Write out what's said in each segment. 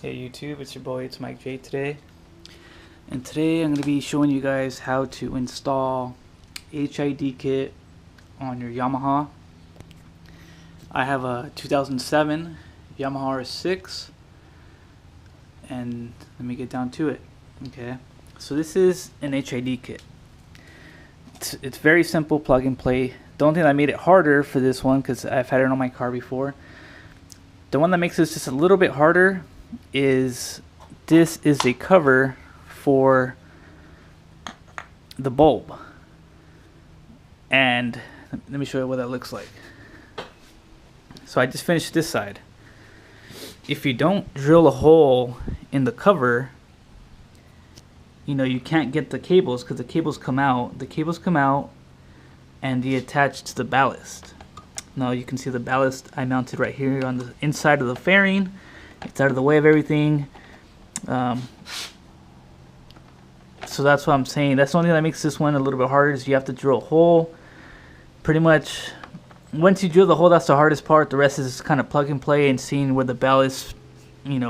Hey YouTube, it's your boy, it's Mike J today. And today I'm going to be showing you guys how to install HID kit on your Yamaha. I have a 2007 Yamaha R6, and let me get down to it. Okay, so this is an HID kit. It's very simple, plug and play. The only thing that made it harder for this one, because I've had it on my car before, the one that makes this just a little bit harder is this is a cover for the bulb. And let me show you what that looks like. So I just finished this side. If you don't drill a hole in the cover, you can't get the cables, because the cables come out. The cables come out and they attach to the ballast. Now you can see the ballast I mounted right here on the inside of the fairing. It's out of the way of everything. So that's what I'm saying. That's the only thing that makes this one a little bit harder, is you have to drill a hole. Pretty much, once you drill the hole, that's the hardest part. The rest is kind of plug and play and seeing where the ballast,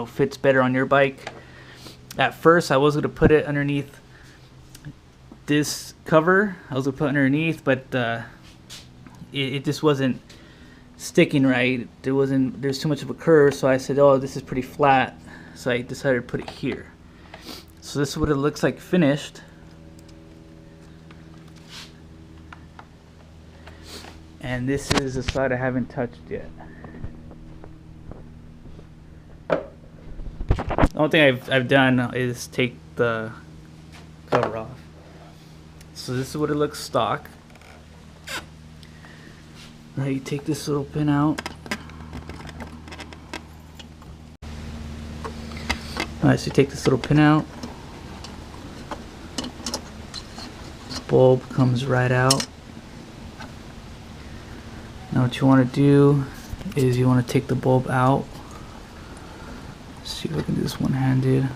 fits better on your bike. At first, I was going to put it underneath this cover. I was going to put it underneath, but it just wasn't sticking right. There's too much of a curve, so I said, oh, this is pretty flat, so I decided to put it here. So this is what it looks like finished. And this is the side I haven't touched yet. The only thing I've done is take the cover off. So this is what it looks stock. Now you take this little pin out. Alright, so you take this little pin out. This bulb comes right out. Now what you want to do is you want to take the bulb out. Let's see if I can do this one-handed.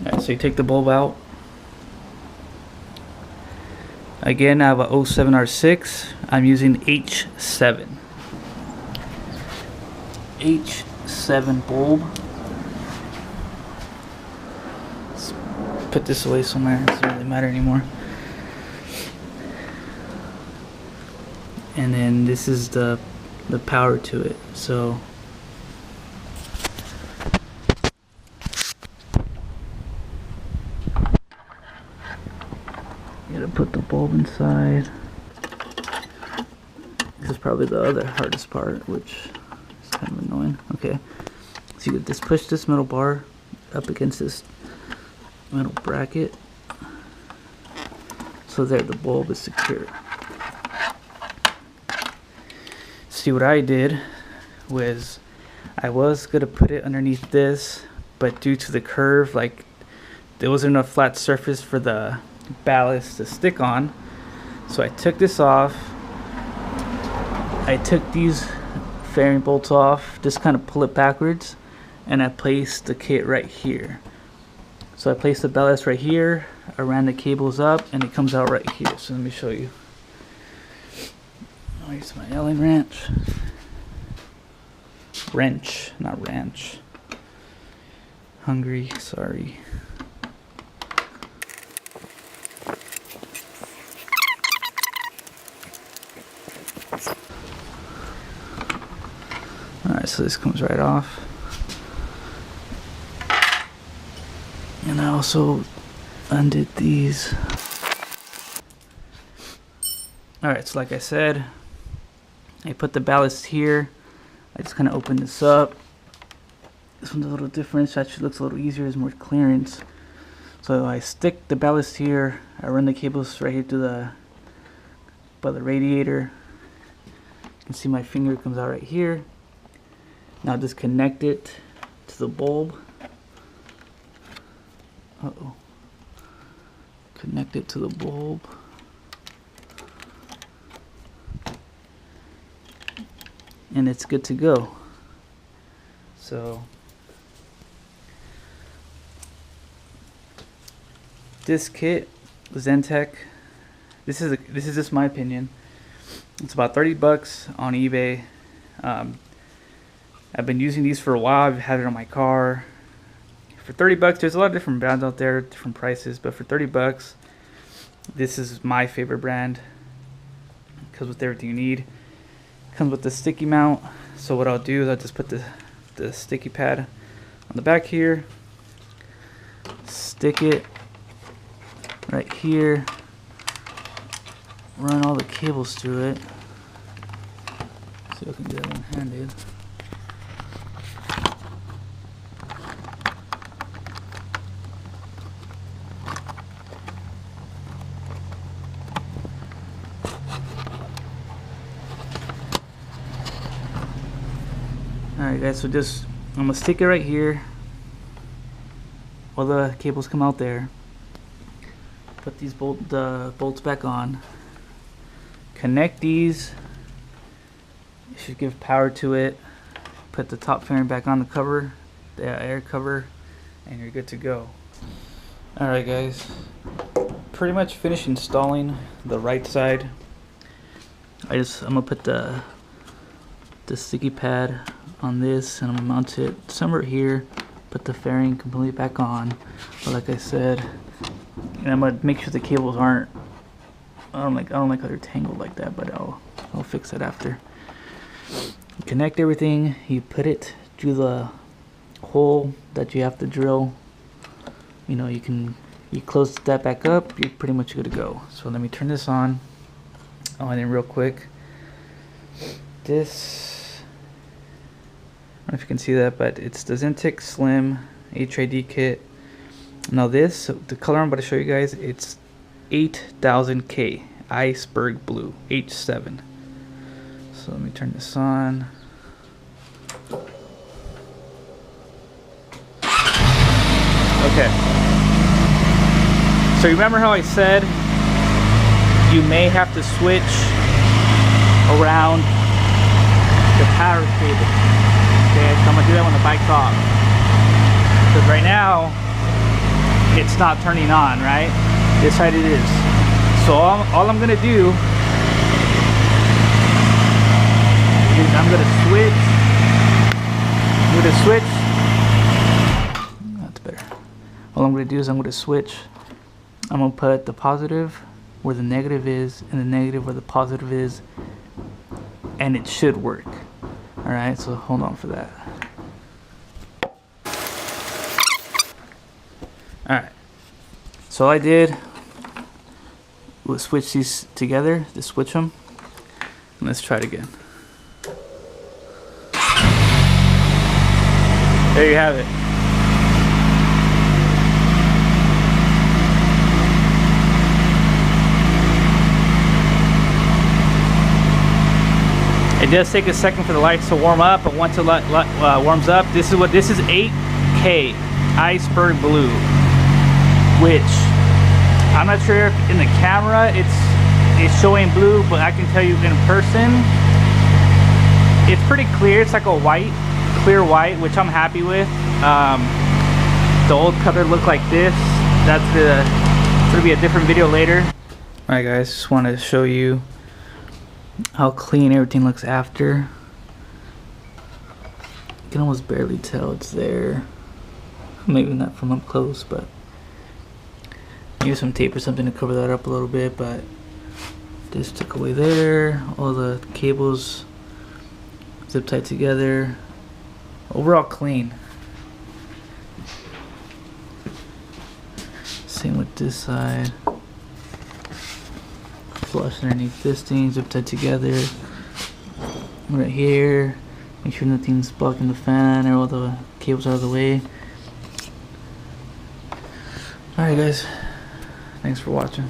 Alright, so you take the bulb out. Again, I have a 07 R6. I'm using H7. H7 bulb. Let's put this away somewhere. It doesn't really matter anymore. And then this is the power to it. So you gotta put the bulb inside. This is probably the other hardest part, which is kind of annoying. Okay, so you could just push this metal bar up against this metal bracket. So there, the bulb is secure. See, what I did was I was gonna put it underneath this, but due to the curve, like, there wasn't enough flat surface for the ballast to stick on. So I took this off. I took these fairing bolts off, just kind of pull it backwards, and I placed the kit right here. So I placed the ballast right here, I ran the cables up, and it comes out right here. So let me show you. Oh, here's my Allen wrench. Wrench, not ranch. Hungry, sorry. Alright, so this comes right off. And I also undid these. Alright, so like I said, I put the ballast here. I just kind of open this up. This one's a little different. It actually looks a little easier. There's more clearance. So I stick the ballast here. I run the cables right here to by the radiator. You can see my finger comes out right here. Now just connect it to the bulb. Uh-oh. Connect it to the bulb. And it's good to go. So this kit, Zentech this is just my opinion. It's about 30 bucks on eBay. I've been using these for a while. I've had it on my car. For 30 bucks, there's a lot of different brands out there, different prices, but for 30 bucks, this is my favorite brand. Comes with everything you need. Comes with the sticky mount. So what I'll do is I'll just put the sticky pad on the back here. Stick it right here. Run all the cables through it. See if I can do that one-handed. Alright guys, so just I'm gonna stick it right here while the cables come out there. Put these bolts back on. Connect these. It should give power to it. Put the top fairing back on the cover, the air cover, and you're good to go. Alright guys, pretty much finished installing the right side. I'm gonna put the sticky pad on this, and I'm gonna mount it somewhere here. Put the fairing completely back on. But like I said, and I'm gonna make sure the cables aren't. I don't like how they're tangled like that, but I'll fix it after. You connect everything. You put it through the hole that you have to drill. You know, you close that back up. You're pretty much good to go. So let me turn this on. Oh, and then real quick, this. I don't know if you can see that, but it's the Zentic Slim HID kit. Now this, the color I'm about to show you guys, it's 8000K Iceberg Blue H7. So let me turn this on. Okay. So remember how I said you may have to switch around the power cable. Okay, so I'm gonna do that when the bike's off. Because right now, it's not turning on, right? This side it is. So all I'm gonna do is I'm gonna switch. That's better. All I'm gonna do is I'm gonna switch. I'm gonna put the positive where the negative is, and the negative where the positive is, and it should work. Alright, so hold on for that. Alright, so all I did was switch these together, just switch them, and let's try it again. There you have it. It does take a second for the lights to warm up, but once it warms up, this is 8K Iceberg Blue, which I'm not sure if in the camera it's showing blue, but I can tell you in person it's pretty clear. It's like a white, clear white, which I'm happy with. The old color looked like this. It's gonna be a different video later. All right guys, just want to show you how clean everything looks after. You can almost barely tell it's there. Maybe not from up close, but use some tape or something to cover that up a little bit. But just took away there. All the cables zip tied together. Overall clean. Same with this side. Flush underneath this thing, zip tied together. Right here. Make sure nothing's blocking the fan or all the cables out of the way. Alright guys, thanks for watching.